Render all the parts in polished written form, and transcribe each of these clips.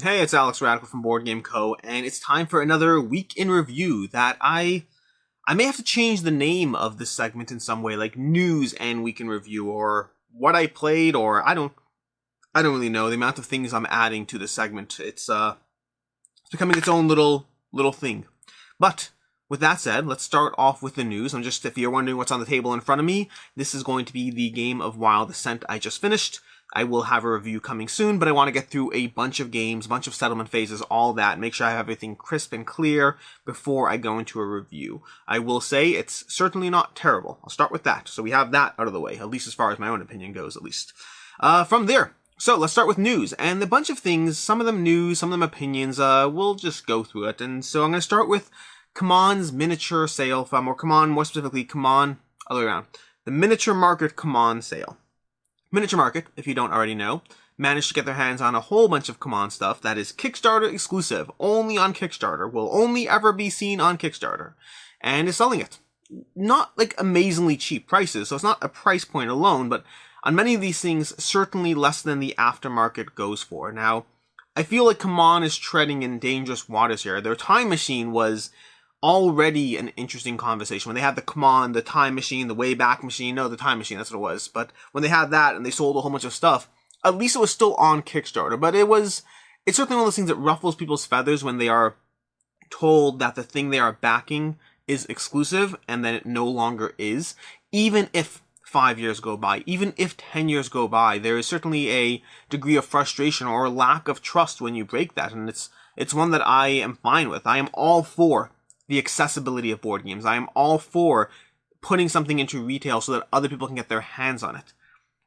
Hey, it's Alex Radical from BoardGameCo, and it's time for another week in review that I may have to change the name of this segment in some way, like news and week in review, or what I played, or I don't really know the amount of things I'm adding to this segment. It's becoming its own little thing. But with that said, let's start off with the news. If you're wondering what's on the table in front of me, this is going to be the game of Wild Assent I just finished. I will have a review coming soon, but I want to get through a bunch of games, bunch of settlement phases, all that, make sure I have everything crisp and clear before I go into a review. I will say it's certainly not terrible. I'll start with that. So we have that out of the way, at least as far as my own opinion goes, at least. From there, so let's start with news, and a bunch of things, some of them news, some of them opinions, we'll just go through it. And so I'm going to start with CMON's miniature sale or CMON, more specifically CMON, other way around, the miniature market CMON sale. Miniature Market, if you don't already know, managed to get their hands on a whole bunch of CMON stuff that is Kickstarter exclusive, only on Kickstarter, will only ever be seen on Kickstarter, and is selling it. Not like amazingly cheap prices, so it's not a price point alone, but on many of these things, certainly less than the aftermarket goes for. Now, I feel like CMON is treading in dangerous waters here. Their Time Machine was already an interesting conversation. When they had the CMON, the Time Machine, the Wayback Machine, no, the Time Machine, that's what it was. But when they had that and they sold a whole bunch of stuff, at least it was still on Kickstarter. But it's certainly one of those things that ruffles people's feathers when they are told that the thing they are backing is exclusive and then it no longer is. Even if 5 years go by, even if 10 years go by, there is certainly a degree of frustration or lack of trust when you break that. And it's one that I am fine with. I am all for the accessibility of board games. I am all for putting something into retail so that other people can get their hands on it.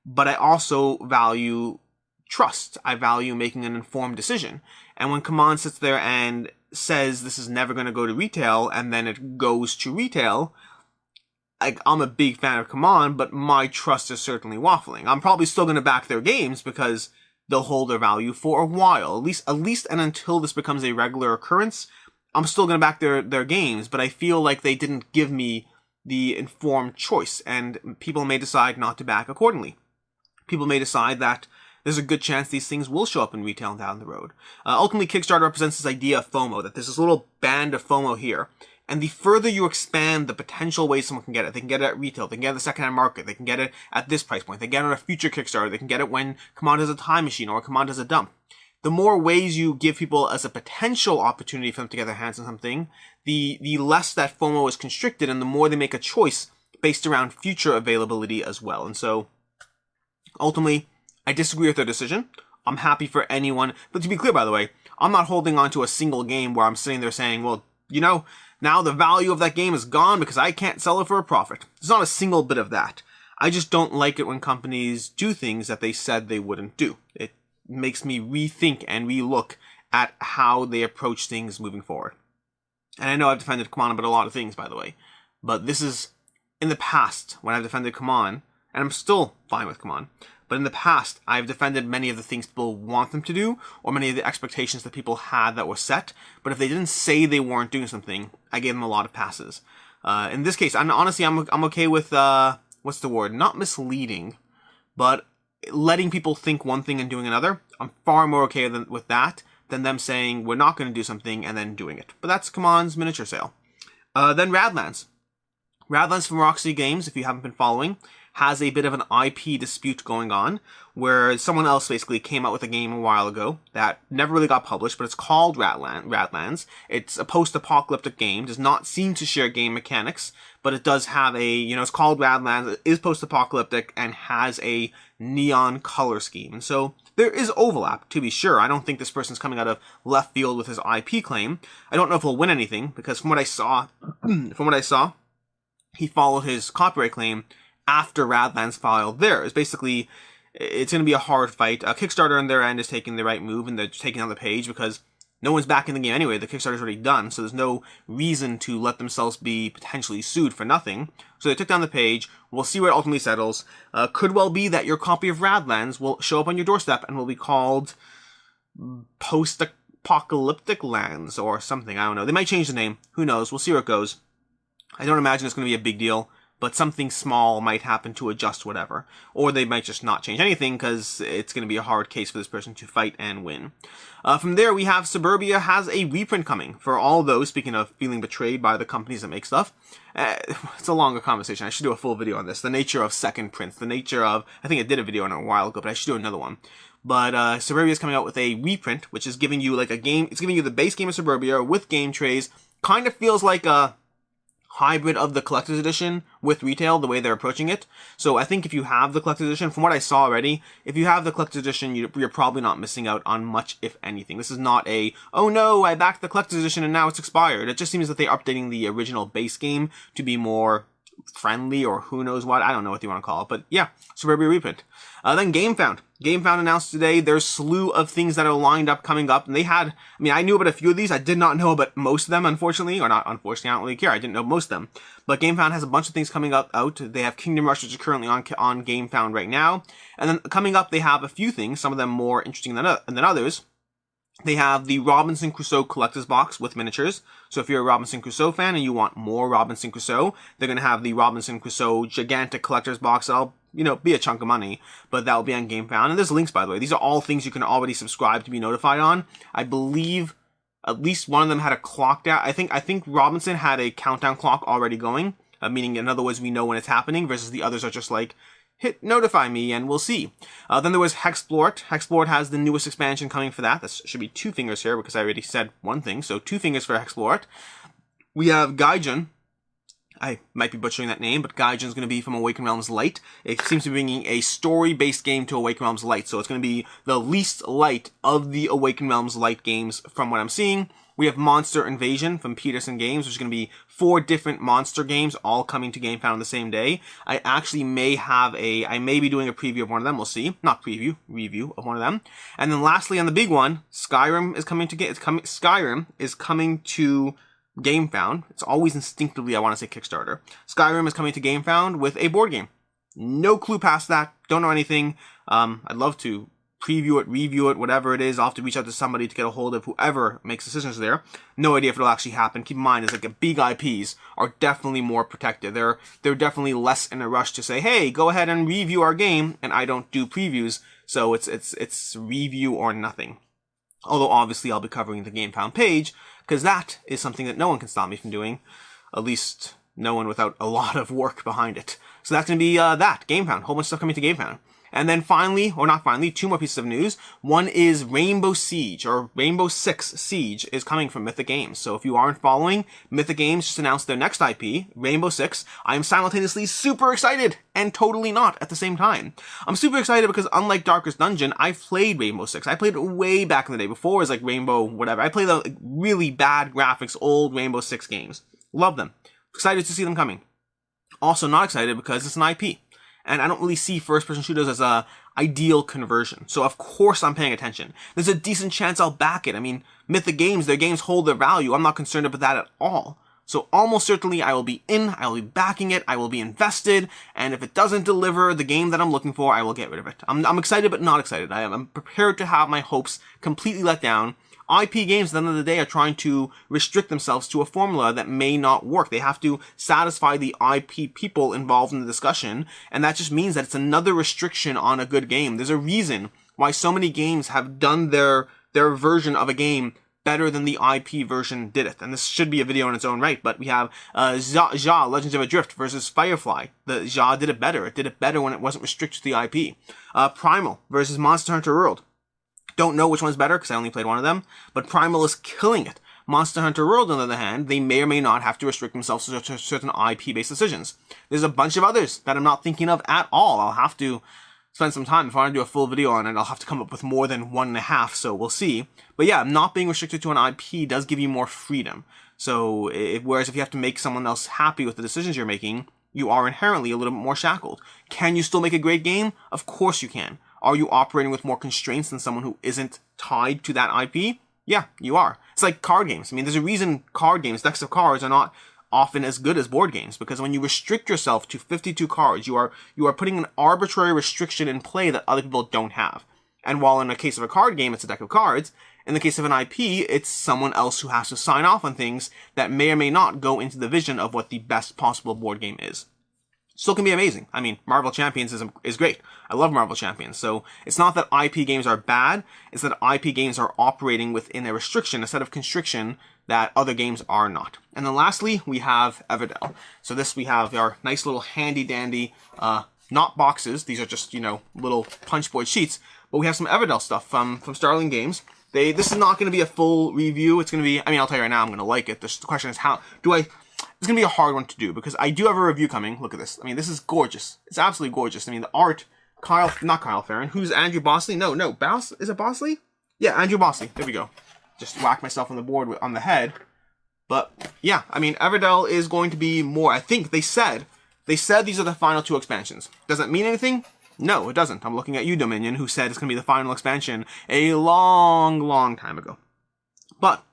But I also value trust. I value making an informed decision. And when CMON sits there and says this is never going to go to retail, and then it goes to retail, I'm a big fan of CMON, but my trust is certainly waffling. I'm probably still going to back their games because they'll hold their value for a while, at least and until this becomes a regular occurrence. I'm still going to back their games, but I feel like they didn't give me the informed choice, and people may decide not to back accordingly. People may decide that there's a good chance these things will show up in retail down the road. Ultimately, Kickstarter represents this idea of FOMO, that there's this little band of FOMO here, and the further you expand the potential ways someone can get it, they can get it at retail, they can get it at the secondhand market, they can get it at this price point, they can get it on a future Kickstarter, they can get it when CMON has a Time Machine or CMON has a dump. The more ways you give people as a potential opportunity for them to get their hands on something, the less that FOMO is constricted, and the more they make a choice based around future availability as well. And so, ultimately, I disagree with their decision. I'm happy for anyone. But to be clear, by the way, I'm not holding on to a single game where I'm sitting there saying, well, now the value of that game is gone because I can't sell it for a profit. There's not a single bit of that. I just don't like it when companies do things that they said they wouldn't do. It makes me rethink and relook at how they approach things moving forward. And I know I've defended CMON about a lot of things, by the way, but this is in the past when I've defended CMON, and I'm still fine with CMON, but in the past I've defended many of the things people want them to do, or many of the expectations that people had that were set, but if they didn't say they weren't doing something, I gave them a lot of passes. In this case, I'm okay with, what's the word, not misleading, but letting people think one thing and doing another. I'm far more okay with that than them saying we're not going to do something and then doing it. But that's CMON's miniature sale. Then Radlands. Radlands from Roxy Games, if you haven't been following, has a bit of an IP dispute going on, where someone else basically came out with a game a while ago that never really got published, but it's called Radlands. It's a post-apocalyptic game, does not seem to share game mechanics, but it does have it's called Radlands, it is post-apocalyptic, and has a neon color scheme. And so there is overlap, to be sure. I don't think this person's coming out of left field with his IP claim. I don't know if he'll win anything, because from what I saw, he followed his copyright claim after Radlands filed theirs. Basically, it's going to be a hard fight. Kickstarter on their end is taking the right move, and they're taking on the page because no one's backing the game anyway. The Kickstarter's already done, so there's no reason to let themselves be potentially sued for nothing. So they took down the page. We'll see where it ultimately settles. Could well be that your copy of Radlands will show up on your doorstep and will be called Post-Apocalyptic Lands or something. I don't know. They might change the name. Who knows? We'll see where it goes. I don't imagine it's going to be a big deal, but something small might happen to adjust whatever. Or they might just not change anything because it's going to be a hard case for this person to fight and win. From there, we have Suburbia has a reprint coming for all those, speaking of feeling betrayed by the companies that make stuff. It's a longer conversation. I should do a full video on this. The nature of second prints, the nature of, I think I did a video on it a while ago, but I should do another one. But Suburbia is coming out with a reprint, which is giving you like a game, it's giving you the base game of Suburbia with game trays. Kind of feels like a hybrid of the collector's edition with retail, the way they're approaching it. So I think if you have the collector's edition, from what I saw already, if you have the collector's edition, you're probably not missing out on much, if anything. This is not a, oh no, I backed the collector's edition and now it's expired. It just seems that they're updating the original base game to be more friendly, or who knows what. I don't know what you want to call it, but yeah, Suburbia reprint. Then Gamefound. Gamefound announced today there's a slew of things that are lined up coming up, and they had, I mean, I knew about a few of these. I did not know about most of them, unfortunately, or not unfortunately, I don't really care. I didn't know most of them. But Gamefound has a bunch of things coming out. They have Kingdom Rush, which is currently on Gamefound right now. And then coming up, they have a few things, some of them more interesting than others. They have the Robinson Crusoe Collector's Box with miniatures. So if you're a Robinson Crusoe fan and you want more Robinson Crusoe, they're going to have the Robinson Crusoe Gigantic Collector's Box. That'll, be a chunk of money, but that will be on Gamefound. And there's links, by the way. These are all things you can already subscribe to be notified on. I believe at least one of them had a clock down. I think Robinson had a countdown clock already going, meaning in other words, we know when it's happening, versus the others are just like, hit notify me and we'll see. Then there was Hexplort. Hexplort has the newest expansion coming for that. This should be 2 fingers here because I already said one thing. So 2 fingers for Hexplort. We have Gaijin. I might be butchering that name, but Gaijin is going to be from Awakened Realms Light. It seems to be bringing a story-based game to Awakened Realms Light. So it's going to be the least light of the Awakened Realms Light games from what I'm seeing. We have Monster Invasion from Peterson Games, which is going to be 4 different monster games all coming to Gamefound on the same day. I actually may be doing a preview of one of them. We'll see. Not preview, review of one of them. And then lastly, on the big one, Skyrim is coming to Gamefound. It's always instinctively I want to say Kickstarter. Skyrim is coming to Gamefound with a board game. No clue past that. Don't know anything. I'd love to preview it, review it, whatever it is. I'll have to reach out to somebody to get a hold of whoever makes decisions there. No idea if it'll actually happen. Keep in mind, it's like the big IPs are definitely more protected. They're definitely less in a rush to say, hey, go ahead and review our game, and I don't do previews, so it's review or nothing. Although obviously I'll be covering the Gamefound page, because that is something that no one can stop me from doing. At least no one without a lot of work behind it. So that's going to be Gamefound. Whole bunch of stuff coming to Gamefound. And then finally, or not finally, 2 more pieces of news. One is Rainbow Siege, or Rainbow Six Siege, is coming from Mythic Games. So if you aren't following, Mythic Games just announced their next IP, Rainbow Six. I am simultaneously super excited and totally not at the same time. I'm super excited because unlike Darkest Dungeon, I've played Rainbow Six. I played it way back in the day, before it was like Rainbow whatever. I played the really bad graphics, old Rainbow Six games. Love them. Excited to see them coming. Also not excited because it's an IP. And I don't really see first-person shooters as a ideal conversion. So of course I'm paying attention. There's a decent chance I'll back it. I mean, Mythic Games, their games hold their value. I'm not concerned about that at all. So almost certainly I will be in, I will be backing it, I will be invested, and if it doesn't deliver the game that I'm looking for, I will get rid of it. I'm excited but not excited. I'm prepared to have my hopes completely let down. IP games at the end of the day are trying to restrict themselves to a formula that may not work. They have to satisfy the IP people involved in the discussion, and that just means that it's another restriction on a good game. There's a reason why so many games have done their version of a game better than the IP version did it. And this should be a video in its own right, but we have Ja, Legends of Adrift versus Firefly. The Ja did it better. It did it better when it wasn't restricted to the IP. Primal versus Monster Hunter World. Don't know which one's better because I only played one of them, but Primal is killing it. Monster Hunter World, on the other hand, they may or may not have to restrict themselves to certain IP-based decisions. There's a bunch of others that I'm not thinking of at all. I'll have to spend some time. If I want to do a full video on it, I'll have to come up with more than 1.5, so we'll see. But yeah, not being restricted to an IP does give you more freedom. So, whereas if you have to make someone else happy with the decisions you're making, you are inherently a little bit more shackled. Can you still make a great game? Of course you can. Are you operating with more constraints than someone who isn't tied to that IP? Yeah, you are. It's like card games. I mean, there's a reason card games, decks of cards, are not often as good as board games, because when you restrict yourself to 52 cards, you are putting an arbitrary restriction in play that other people don't have. And while in the case of a card game, it's a deck of cards, in the case of an IP, it's someone else who has to sign off on things that may or may not go into the vision of what the best possible board game is. still can be amazing. I mean, Marvel Champions is great. I love Marvel Champions. So it's not that IP games are bad, it's that IP games are operating within a restriction, a set of constriction that other games are not. And then lastly, we have Everdell. So this, we have our nice little handy dandy, not boxes, these are just, you know, little punchboard sheets, but we have some Everdell stuff from Starling Games. This is not going to be a full review. It's going to be, I mean, I'll tell you right now, I'm going to like it. The question is, how do I, it's going to be a hard one to do because I do have a review coming. Look at this. I mean, this is gorgeous. It's absolutely gorgeous. I mean, the art, not Kyle Farron. Who's Andrew Bosley? No, is it Bosley? Yeah, Andrew Bosley. There we go. Just whack myself on the board on the head. But yeah, I mean, Everdell is going to be more. I think they said these are the final 2 expansions. Does that mean anything? No, it doesn't. I'm looking at you, Dominion, who said it's going to be the final expansion a long, long time ago. But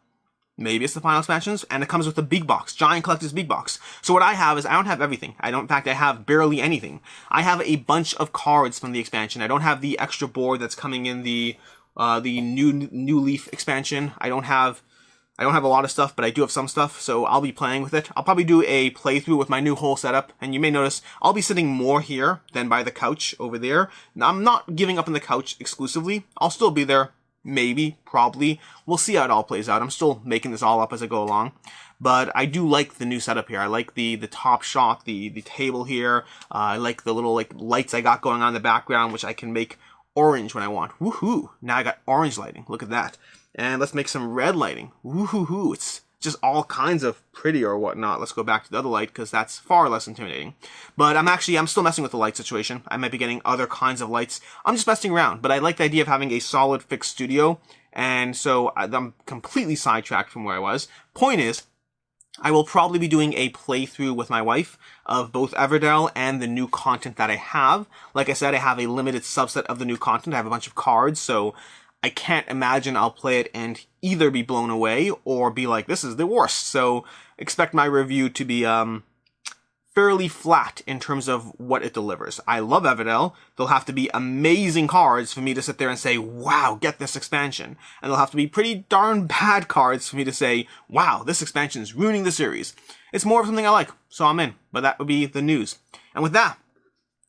maybe it's the final expansions, and it comes with a big box, Giant Collector's big box. So what I have is I don't have everything. In fact, I have barely anything. I have a bunch of cards from the expansion. I don't have the extra board that's coming in the new Leaf expansion. I don't have a lot of stuff, but I do have some stuff, so I'll be playing with it. I'll probably do a playthrough with my new whole setup, and you may notice I'll be sitting more here than by the couch over there. Now, I'm not giving up on the couch exclusively. I'll still be there, maybe, probably. We'll see how it all plays out. I'm still making this all up as I go along. But I do like the new setup here. I like the top shot, the table here. I like the little lights I got going on in the background, which I can make orange when I want. Woohoo! Now I got orange lighting. Look at that. And let's make some red lighting. Woohoo! It's just all kinds of pretty or whatnot. Let's go back to the other light because that's far less intimidating. But I'm still messing with the light situation. I might be getting other kinds of lights. I'm just messing around. But I like the idea of having a solid fixed studio. And so I'm completely sidetracked from where I was. Point is, I will probably be doing a playthrough with my wife of both Everdell and the new content that I have. Like I said, I have a limited subset of the new content. I have a bunch of cards, so I can't imagine I'll play it and either be blown away or be like, this is the worst. So expect my review to be fairly flat in terms of what it delivers. I love Everdell. There'll have to be amazing cards for me to sit there and say, wow, get this expansion. And there'll have to be pretty darn bad cards for me to say, wow, this expansion is ruining the series. It's more of something I like, so I'm in. But that would be the news. And with that,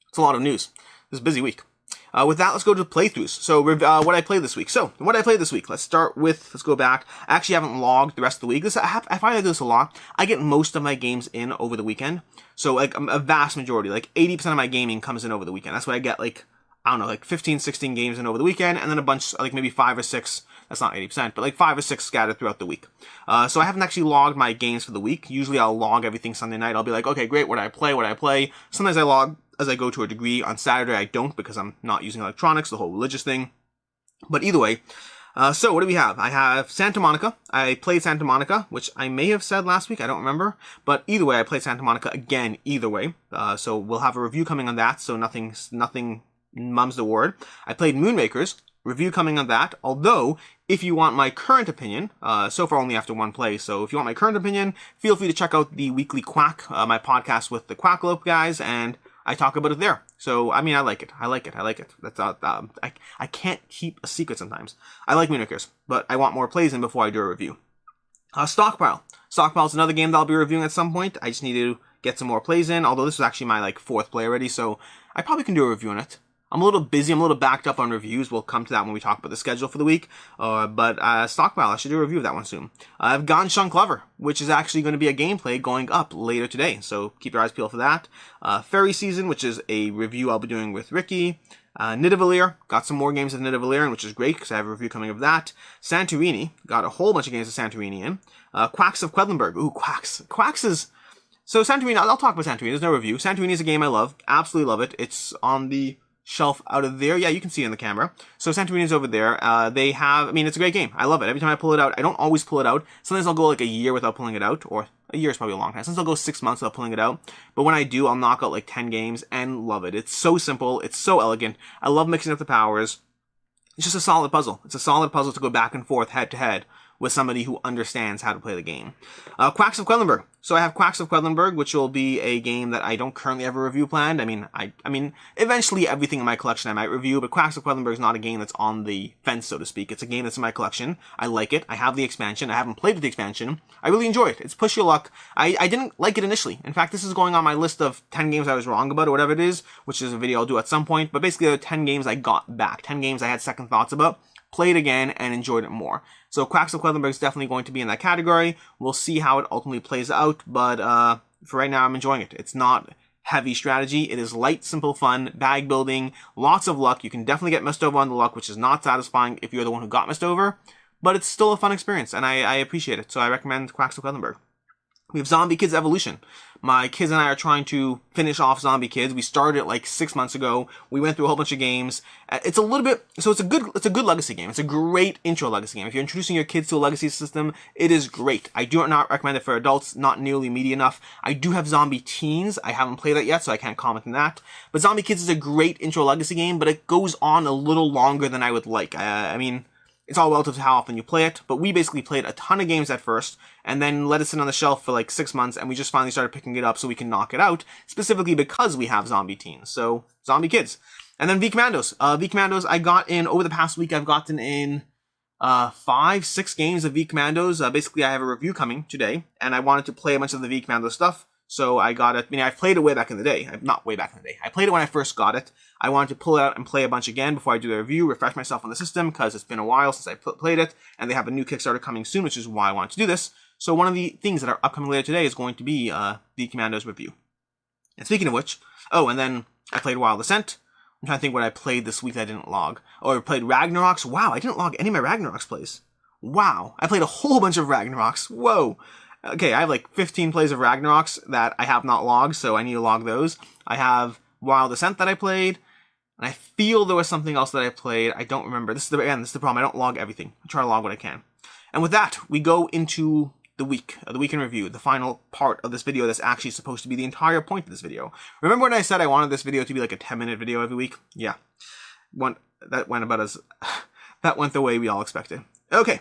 it's a lot of news. This is a busy week. With that, let's go to playthroughs. So, what I played this week. Let's go back. I actually haven't logged the rest of the week. I find I do this a lot. I get most of my games in over the weekend. So, like, a vast majority, like 80% of my gaming comes in over the weekend. That's what I get, like, I don't know, like 15, 16 games in over the weekend, and then a bunch, like maybe 5 or 6, that's not 80%, but like 5 or 6 scattered throughout the week. So I haven't actually logged my games for the week. Usually I'll log everything Sunday night. I'll be like, okay, great, what did I play? Sometimes I log as I go to a degree. On Saturday I don't because I'm not using electronics, the whole religious thing. But either way, so what do we have? I have Santa Monica. I played Santa Monica, which I may have said last week, I don't remember. But either way, I played Santa Monica again, either way. So we'll have a review coming on that, so nothing mum's the word. I played Moonmakers, review coming on that, although, if you want my current opinion, so far only after one play, so if you want my current opinion, feel free to check out the Weekly Quack, my podcast with the Quackalope guys, and I talk about it there. So, I mean, I like it. That's I can't keep a secret sometimes. I like Moonmakers, but I want more plays in before I do a review. Stockpile. Stockpile is another game that I'll be reviewing at some point. I just need to get some more plays in, although this is actually my, 4th play already, so I probably can do a review on it. I'm a little busy, I'm a little backed up on reviews. We'll come to that when we talk about the schedule for the week. But Stockpile, I should do a review of that one soon. I've Gone Shun Clever, which is actually going to be a gameplay going up later today. So keep your eyes peeled for that. Fairy Season, which is a review I'll be doing with Ricky. Nidavellir, got some more games of Nidavellir, which is great because I have a review coming of that. Santorini, got a whole bunch of games of Santorini in. Quacks of Quedlinburg. Ooh, Quacks. Quacks is... So Santorini, I'll talk about Santorini. There's no review. Santorini is a game I love. Absolutely love it. It's on the shelf out of there. Yeah, you can see it in the camera. So Santorini's over there. It's a great game. I love it. Every time I pull it out, I don't always pull it out. Sometimes I'll go like a year without pulling it out, or a year is probably a long time. Sometimes I'll go 6 months without pulling it out. But when I do, I'll knock out like 10 games and love it. It's so simple. It's so elegant. I love mixing up the powers. It's just a solid puzzle. It's a solid puzzle to go back and forth, head to head, with somebody who understands how to play the game. Quacks of Quedlinburg. So I have Quacks of Quedlinburg, which will be a game that I don't currently have a review planned. I mean, eventually everything in my collection I might review, but Quacks of Quedlinburg is not a game that's on the fence, so to speak. It's a game that's in my collection. I like it. I have the expansion. I haven't played with the expansion. I really enjoy it. It's push your luck. I didn't like it initially. In fact, this is going on my list of 10 games I was wrong about, or whatever it is, which is a video I'll do at some point. But basically, there are 10 games I got back. 10 games I had second thoughts about, played again, and enjoyed it more. So Quacks of Quedlinburg is definitely going to be in that category. We'll see how it ultimately plays out, but for right now, I'm enjoying it. It's not heavy strategy. It is light, simple fun, bag building, lots of luck. You can definitely get messed over on the luck, which is not satisfying if you're the one who got messed over, but it's still a fun experience, and I appreciate it. So I recommend Quacks of Quedlinburg. We have Zombie Kids Evolution. My kids and I are trying to finish off Zombie Kids. We started it like 6 months ago. We went through a whole bunch of games. It's a little bit, so it's a good legacy game. It's a great intro legacy game. If you're introducing your kids to a legacy system, it is great. I do not recommend it for adults, not nearly meaty enough. I do have Zombie Teens. I haven't played that yet, so I can't comment on that. But Zombie Kids is a great intro legacy game, but it goes on a little longer than I would like. I mean, it's all relative to how often you play it, but we basically played a ton of games at first, and then let it sit on the shelf for like 6 months, and we just finally started picking it up so we can knock it out, specifically because we have Zombie Teens. So, Zombie Kids. And then V-Commandos. V-Commandos, I got in, over the past week, I've gotten in 5-6 games of V-Commandos. Basically, I have a review coming today, and I wanted to play a bunch of the V-Commando stuff. So I got it. I mean, I played it way back in the day. Not way back in the day. I played it when I first got it. I wanted to pull it out and play a bunch again before I do the review, refresh myself on the system, because it's been a while since I played it, and they have a new Kickstarter coming soon, which is why I wanted to do this. So one of the things that are upcoming later today is going to be the Commandos review. And speaking of which, oh, and then I played Wild Assent. I'm trying to think what I played this week that I didn't log. Oh, I played Ragnarocks. Wow, I didn't log any of my Ragnarocks plays. Wow, I played a whole bunch of Ragnarocks. Whoa. Okay, I have like 15 plays of Ragnarocks that I have not logged, so I need to log those. I have Wild Assent that I played, and I feel there was something else that I played. I don't remember. This is the problem. I don't log everything. I try to log what I can. And with that, we go into the week in review, the final part of this video that's actually supposed to be the entire point of this video. Remember when I said I wanted this video to be like a 10-minute video every week? Yeah. That went about as... that went the way we all expected. Okay.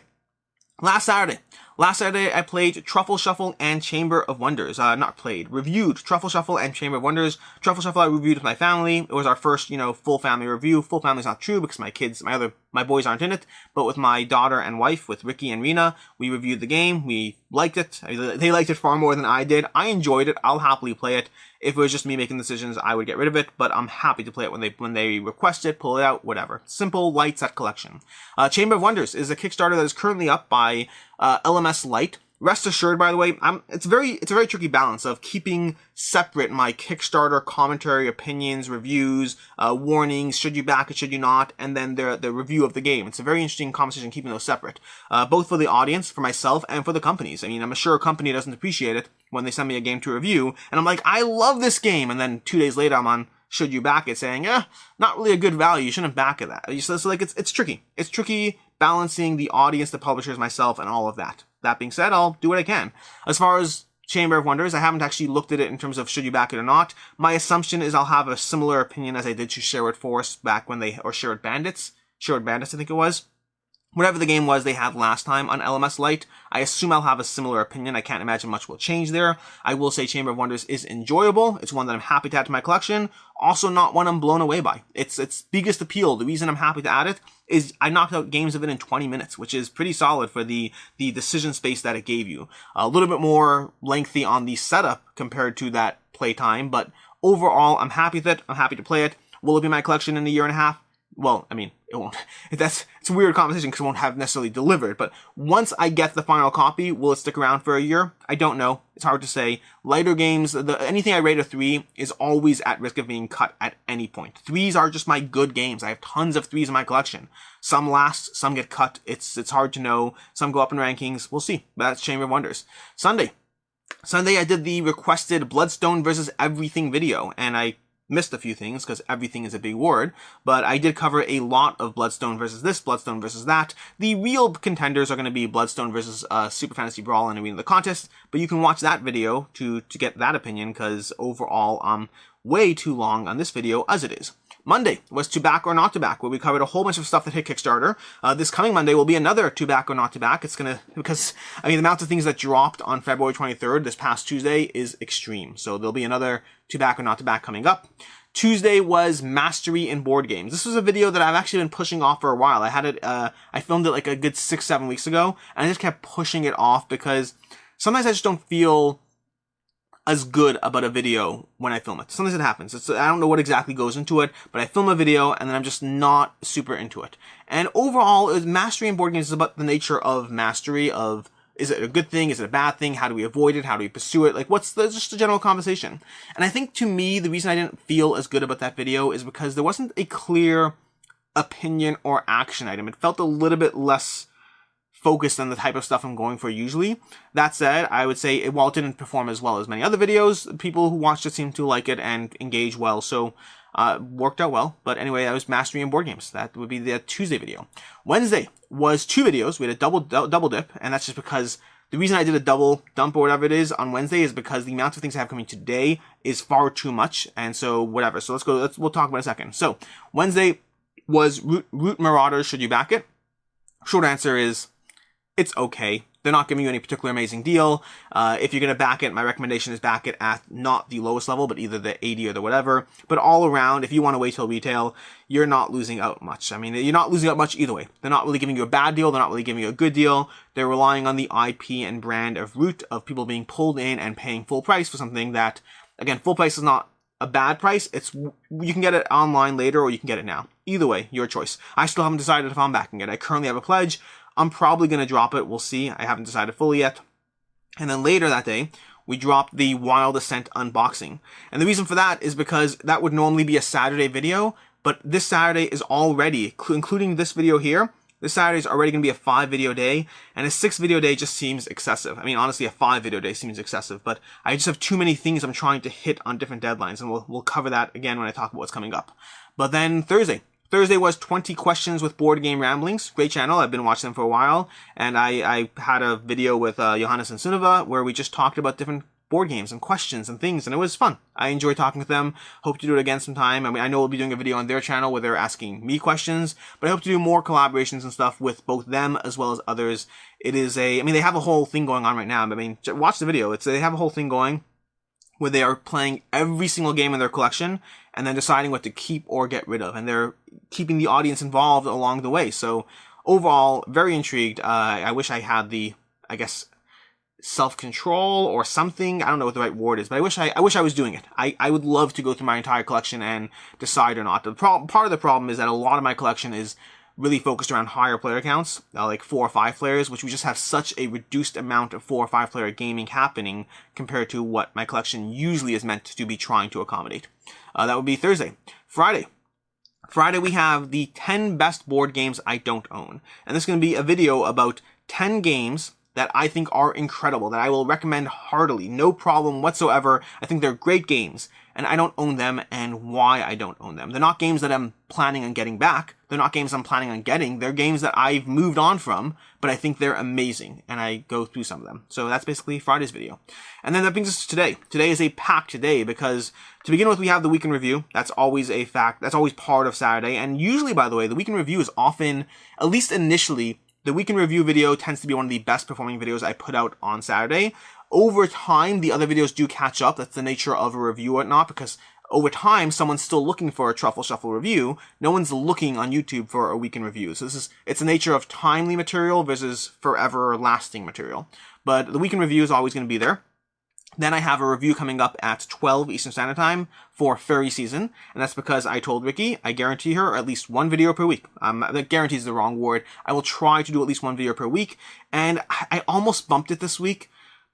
Last Saturday, I played Truffle Shuffle and Chamber of Wonders. Reviewed Truffle Shuffle and Chamber of Wonders. Truffle Shuffle I reviewed with my family. It was our first, full family review. Full family's not true because my boys aren't in it. But with my daughter and wife, with Ricky and Rena, we reviewed the game. We liked it. They liked it far more than I did. I enjoyed it. I'll happily play it. If it was just me making decisions, I would get rid of it, but I'm happy to play it when they request it, pull it out, whatever. Simple, light set collection. Chamber of Wonders is a Kickstarter that is currently up by LMS Light. Rest assured, by the way, it's a very tricky balance of keeping separate my Kickstarter commentary, opinions, reviews, warnings, should you back it, should you not, and then the review of the game. It's a very interesting conversation keeping those separate, both for the audience, for myself, and for the companies. I mean, I'm sure a company doesn't appreciate it when they send me a game to review, and I'm like, I love this game, and then 2 days later I'm on should you back it, saying, not really a good value, you shouldn't back it that. So like, it's tricky. It's tricky balancing the audience, the publishers, myself, and all of that. That being said, I'll do what I can. As far as Chamber of Wonders, I haven't actually looked at it in terms of should you back it or not. My assumption is I'll have a similar opinion as I did to Sherwood Forest or Sherwood Bandits, I think it was. Whatever the game was they had last time on LMS Lite, I assume I'll have a similar opinion. I can't imagine much will change there. I will say Chamber of Wonders is enjoyable. It's one that I'm happy to add to my collection. Also not one I'm blown away by. Its biggest appeal, the reason I'm happy to add it, is I knocked out games of it in 20 minutes, which is pretty solid for the decision space that it gave you. A little bit more lengthy on the setup compared to that playtime, but overall, I'm happy with it. I'm happy to play it. Will it be my collection in a year and a half? Well, I mean, it won't. It's a weird conversation because it won't have necessarily delivered. But once I get the final copy, will it stick around for a year? I don't know. It's hard to say. Lighter games, anything I rate a 3 is always at risk of being cut at any point. 3s are just my good games. I have tons of 3s in my collection. Some last, some get cut. It's hard to know. Some go up in rankings. We'll see. But that's Chamber of Wonders. Sunday, I did the requested Bloodstone versus Everything video, and I missed a few things because everything is a big word, but I did cover a lot of Bloodstone versus this, Bloodstone versus that. The real contenders are going to be Bloodstone versus Super Fantasy Brawl and Arena of the Contest, but you can watch that video to get that opinion because overall I'm way too long on this video as it is. Monday was To Back or Not To Back, where we covered a whole bunch of stuff that hit Kickstarter. This coming Monday will be another To Back or Not To Back. It's gonna, because, I mean, the amount of things that dropped on February 23rd, this past Tuesday, is extreme. So there'll be another To Back or Not To Back coming up. Tuesday was Mastery in Board Games. This was a video that I've actually been pushing off for a while. I had it, I filmed it like a good 6-7 weeks ago, and I just kept pushing it off because sometimes I just don't feel as good about a video when I film it. Sometimes it happens. I don't know what exactly goes into it, but I film a video and then I'm just not super into it. And overall, Mastery in Board Games is about the nature of mastery, of is it a good thing? Is it a bad thing? How do we avoid it? How do we pursue it? Like, what's just a general conversation? And I think, to me, the reason I didn't feel as good about that video is because there wasn't a clear opinion or action item. It felt a little bit less focused on the type of stuff I'm going for usually. That said, I would say, while it didn't perform as well as many other videos, people who watched it seemed to like it and engage well, so worked out well. But anyway, that was Mastery in Board Games. That would be the Tuesday video. Wednesday was 2 videos. We had a double dip, and that's just because the reason I did a double dump or whatever it is on Wednesday is because the amount of things I have coming today is far too much, and so whatever. So we'll talk about it in a second. So Wednesday was Root Marauders. Should you back it? Short answer is it's okay. They're not giving you any particular amazing deal. If you're going to back it, my recommendation is back it at not the lowest level, but either the 80 or the whatever. But all around, if you want to wait till retail, you're not losing out much. I mean, you're not losing out much either way. They're not really giving you a bad deal. They're not really giving you a good deal. They're relying on the IP and brand of Root, of people being pulled in and paying full price for something that, again, full price is not a bad price. You can get it online later or you can get it now. Either way, your choice. I still haven't decided if I'm backing it. I currently have a pledge. I'm probably going to drop it. We'll see. I haven't decided fully yet. And then later that day, we dropped the Wild Assent unboxing. And the reason for that is because that would normally be a Saturday video, but this Saturday is already, including this video here, this Saturday is already going to be a 5-video day, and a 6-video day just seems excessive. I mean, honestly, a 5-video day seems excessive, but I just have too many things I'm trying to hit on different deadlines, and we'll cover that again when I talk about what's coming up. But then Thursday was 20 Questions with Board Game Ramblings. Great channel. I've been watching them for a while. And I had a video with Johannes and Sunniva where we just talked about different board games and questions and things. And it was fun. I enjoy talking with them. Hope to do it again sometime. I mean, I know we'll be doing a video on their channel where they're asking me questions. But I hope to do more collaborations and stuff with both them as well as others. It is I mean, they have a whole thing going on right now. I mean, watch the video. They have a whole thing going where they are playing every single game in their collection and then deciding what to keep or get rid of. And they're keeping the audience involved along the way. So overall, very intrigued. I wish I had the, I guess, self-control or something. I don't know what the right word is, but I wish I was doing it. I would love to go through my entire collection and decide or not. Part of the problem is that a lot of my collection is really focused around higher player counts, like 4 or 5 players, which we just have such a reduced amount of 4 or 5 player gaming happening compared to what my collection usually is meant to be trying to accommodate. That would be Thursday. Friday we have the 10 best board games I don't own. And this is going to be a video about 10 games that I think are incredible, that I will recommend heartily, no problem whatsoever. I think they're great games, and I don't own them, and why I don't own them. They're not games that I'm planning on getting back. They're not games I'm planning on getting. They're games that I've moved on from, but I think they're amazing, and I go through some of them. So that's basically Friday's video. And then that brings us to today. Today is a packed day because, to begin with, we have the Week in Review. That's always a fact. That's always part of Saturday. And usually, by the way, the Week in Review is often, at least initially, the Week in Review video tends to be one of the best performing videos I put out on Saturday. Over time, the other videos do catch up. That's the nature of a review or whatnot, because over time, someone's still looking for a Truffle Shuffle review. No one's looking on YouTube for a Week in Review. So it's the nature of timely material versus forever lasting material. But the Week in Review is always going to be there. Then I have a review coming up at 12 Eastern Standard Time for Fairy Season, and that's because I told Ricky I guarantee her at least 1 video per week. That guarantee is the wrong word. I will try to do at least 1 video per week, and I almost bumped it this week,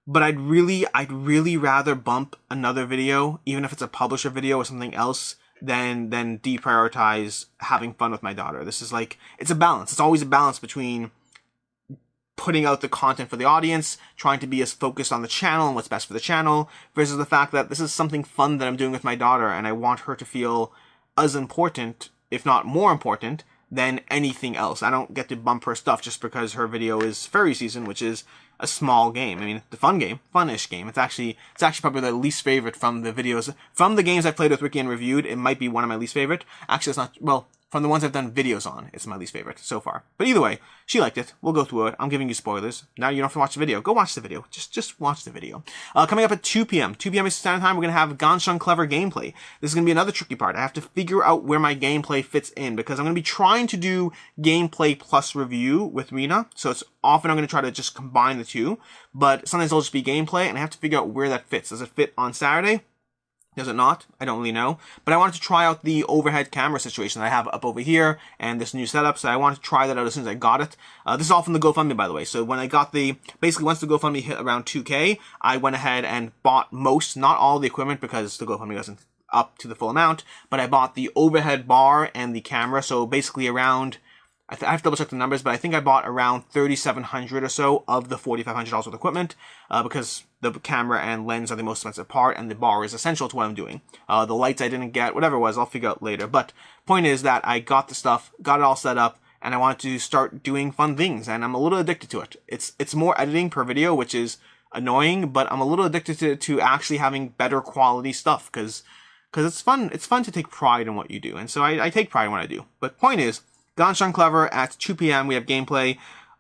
but I'd really rather bump another video, even if it's a publisher video or something else, than deprioritize having fun with my daughter. This is like, it's a balance. It's always a balance between putting out the content for the audience, trying to be as focused on the channel and what's best for the channel, versus the fact that this is something fun that I'm doing with my daughter, and I want her to feel as important, if not more important, than anything else. I don't get to bump her stuff just because her video is Fairy Season, which is a small game. I mean, the fun-ish game. It's actually probably the least favorite from the videos. From the games I've played with Ricky and reviewed, it might be one of my least favorite. Actually, it's not, well, from the ones I've done videos on, it's my least favorite so far. But either way, she liked it. We'll go through it. I'm giving you spoilers. Now you don't have to watch the video. Go watch the video. Just watch the video. Coming up at 2 p.m. 2 p.m. Eastern Standard Time, we're going to have Ganshun Clever gameplay. This is going to be another tricky part. I have to figure out where my gameplay fits in because I'm going to be trying to do gameplay plus review with Rena. So it's often I'm going to try to just combine the two. But sometimes it'll just be gameplay, and I have to figure out where that fits. Does it fit on Saturday? Does it not? I don't really know. But I wanted to try out the overhead camera situation that I have up over here and this new setup. So I wanted to try that out as soon as I got it. This is all from the GoFundMe, by the way. So when I got basically once the GoFundMe hit around 2K, I went ahead and bought not all the equipment because the GoFundMe wasn't up to the full amount. But I bought the overhead bar and the camera. So basically around, I have to double check the numbers, but I think I bought around $3,700 or so of the $4,500 worth of equipment, because the camera and lens are the most expensive part, and the bar is essential to what I'm doing. The lights I didn't get, whatever it was, I'll figure out later. But point is that I got the stuff, got it all set up, and I wanted to start doing fun things, and I'm a little addicted to it. It's more editing per video, which is annoying, but I'm a little addicted to actually having better quality stuff, because it's fun. It's fun to take pride in what you do, and so I take pride in what I do. But point is, Ganshun Clever at 2 p.m. we have gameplay.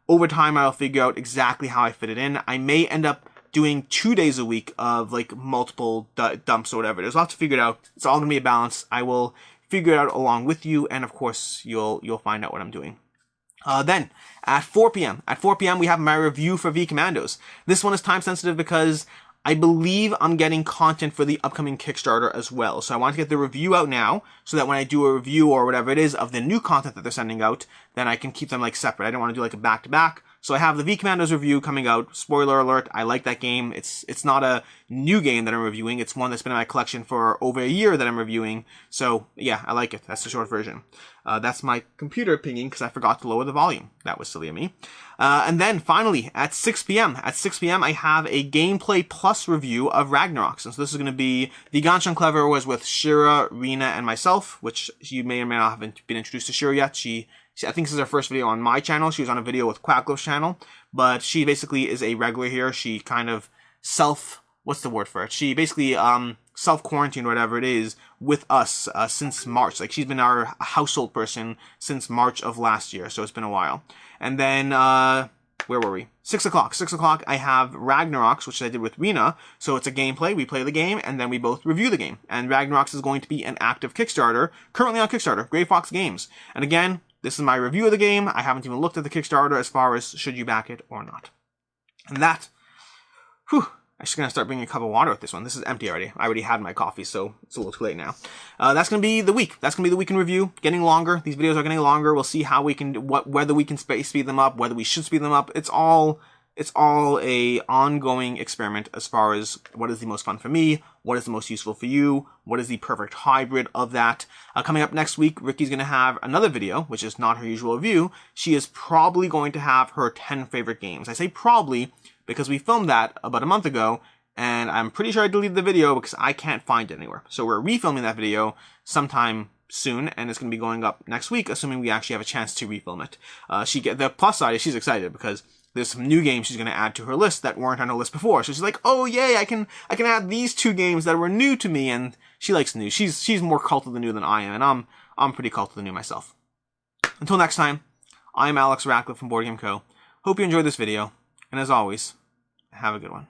Over time, I'll figure out exactly how I fit it in. I may end up doing 2 days a week of like multiple dumps or whatever it is. I'll have to figure it out. It's all gonna be a balance. I will figure it out along with you, and of course, you'll find out what I'm doing. Then at 4 p.m. we have my review for V-Commandos. This one is time sensitive because I believe I'm getting content for the upcoming Kickstarter as well. So I want to get the review out now so that when I do a review or whatever it is of the new content that they're sending out, then I can keep them like separate. I don't want to do like a back-to-back. So I have the V-Commandos review coming out. Spoiler alert, I like that game. It's not a new game that I'm reviewing. It's one that's been in my collection for over a year that I'm reviewing. So yeah, I like it. That's the short version. That's my computer pinging because I forgot to lower the volume. That was silly of me. And then finally, at 6 p.m. I have a gameplay plus review of Ragnarocks. And so this is going to be the Ganshun Clever was with Shira, Rena, and myself, which you may or may not have been introduced to Shira yet. I think this is her first video on my channel. She was on a video with Quackloaf's channel, but she basically is a regular here. She kind of what's the word for it? She basically self-quarantined, whatever it is, with us since March. Like, she's been our household person since March of last year, so it's been a while. And then, where were we? 6 o'clock. 6 o'clock, I have Ragnarocks, which I did with Rena. So it's a gameplay. We play the game, and then we both review the game. And Ragnarocks is going to be an active Kickstarter, currently on Kickstarter, Grey Fox Games. And again, this is my review of the game. I haven't even looked at the Kickstarter as far as should you back it or not. And that, I'm just going to start bringing a cup of water with this one. This is empty already. I already had my coffee, so it's a little too late now. That's going to be the week. That's going to be the week in review. Getting longer. These videos are getting longer. We'll see how we can, whether we can speed them up, whether we should speed them up. It's all a ongoing experiment as far as what is the most fun for me, what is the most useful for you, what is the perfect hybrid of that. Coming up next week, Ricky's going to have another video, which is not her usual review. She is probably going to have her 10 favorite games. I say probably because we filmed that about a month ago, and I'm pretty sure I deleted the video because I can't find it anywhere. So we're refilming that video sometime soon, and it's going to be going up next week, assuming we actually have a chance to refilm it. The plus side is she's excited because there's some new games she's going to add to her list that weren't on her list before. So she's like, oh yay, I can add these 2 games that were new to me, and she likes new. She's more cult of the new than I am, and I'm pretty cult of the new myself. Until next time, I'm Alex Ratcliffe from BoardGameCo. Hope you enjoyed this video, and as always, have a good one.